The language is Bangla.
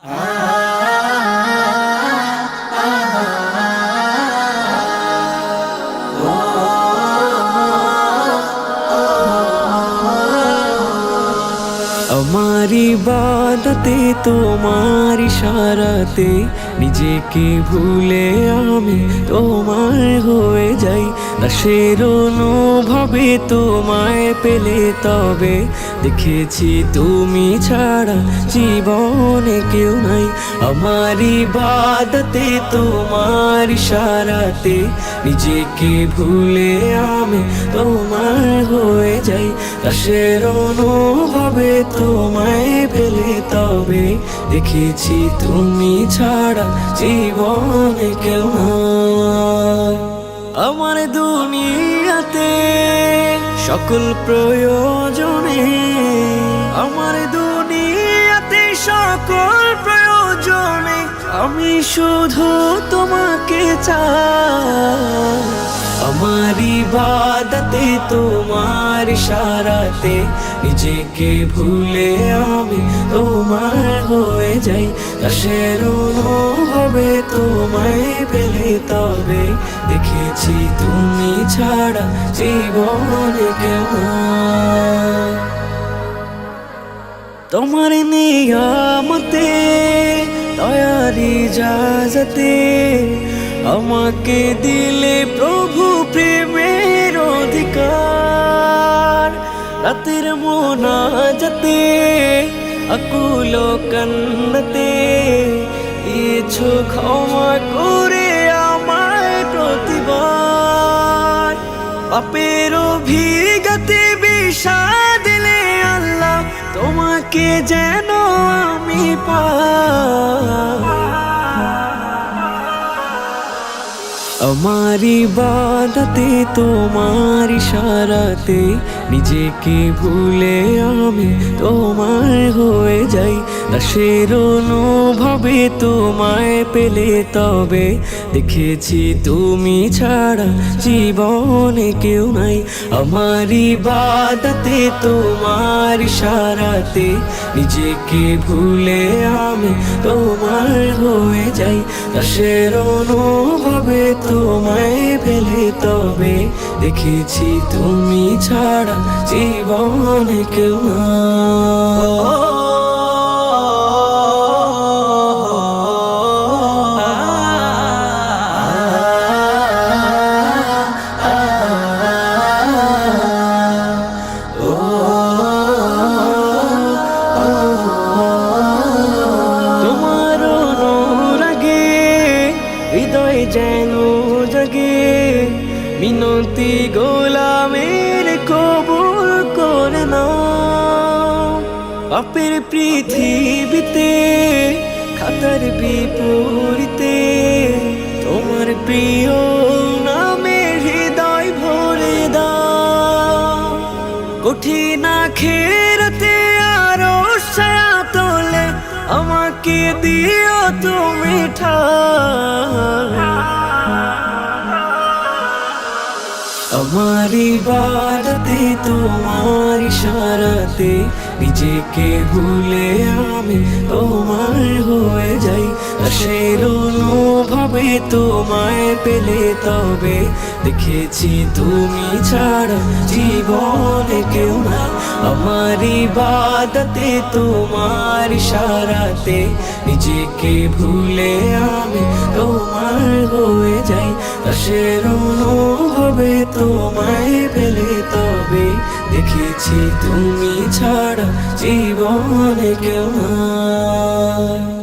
আমার ইবাদতে তোমার ইশারাতে নিজেকে ভুলে আমি তোমার হয়ে যাই। দাসের অনুভবে তোমায় পেলে তবে দেখেছি তুমি ছাড়া জীবনে কেউ নাই। আমার ইবাদতে তোমার ইশারাতে নিজেকে ভুলে আমি তোমার হয়ে যাই। দাসের অনুভবে তোমায় পেলে তবে দেখেছি তুমি ছাড়া জীবনে কেউ নাই। আমার দুনিয়াতে সকল প্রয়োজনে, আমার দুনিয়াতে সকল প্রয়োজনে আমি শুধু তোমাকে চাই। আমার ইবাদতে তোমার ইশারাতে নিজেকে ভুলে আমি তোমার হয়ে যাই। দাসের অনুভবে তোমায় পেলে তবে দেখেছি তুমি ছাড়া জীবনে কেউ নাই। তোমার নিয়ামতে দয়ার ইজাজতে আমাকে দিলে প্রভু প্রেমের অধিকার। রাতের মোনাজাতে আকুল কান্নাতে দিয়েছো ক্ষমা করে আমায় প্রতিবার। পাপের অভিজ্ঞতে বিষাদ দিলে আল্লাহ তোমাকে যেন আমি পাই। আমার ইবাদতে তোমার ইশারাতে নিজেকে ভুলে আমি তোমার হয়ে যাই। দাসের অনুভবে তোমায় পেলে তবে দেখেছি তুমি ছাড়া জীবনে কেউ নাই। আমার ইবাদতে তোমার ইশারাতে নিজেকে ভুলে আমি তোমার হয়ে যাই। দাসের অনুভবে তোমায় পেলে তবে দেখেছি তুমি ছাড়া জীবনে কেউ নাই। তোমার অনুরাগে হৃদয় যেন জাগে, মিনতি গোলামের কবুল করে নাও। পাপের পৃথিবীতে খাতার বিপরীতে তোমার প্রিয় নামে হৃদয় ভরে দাও। কঠিন আখিরাতে আরো ছায়া তোলে আমাকে দিও তুমি ঠাই। আমার ইবাদতে তোমার ইশারাতে নিজেকে ভুলে আমি তোমার হয়ে যাই। দাসের অনুভবে তোমায় পেলে তবে দেখেছি তুমি ছাড়া জীবনে কেউ নাই। আমার ইবাদতে তোমার ইশারাতে নিজেকে ভুলে আমি তোমার হয়ে যাই। দাসের অনুভবে তোমায় পেলে তবে দেখেছি তুমি ছাড়া জীবনে কেউ নাই।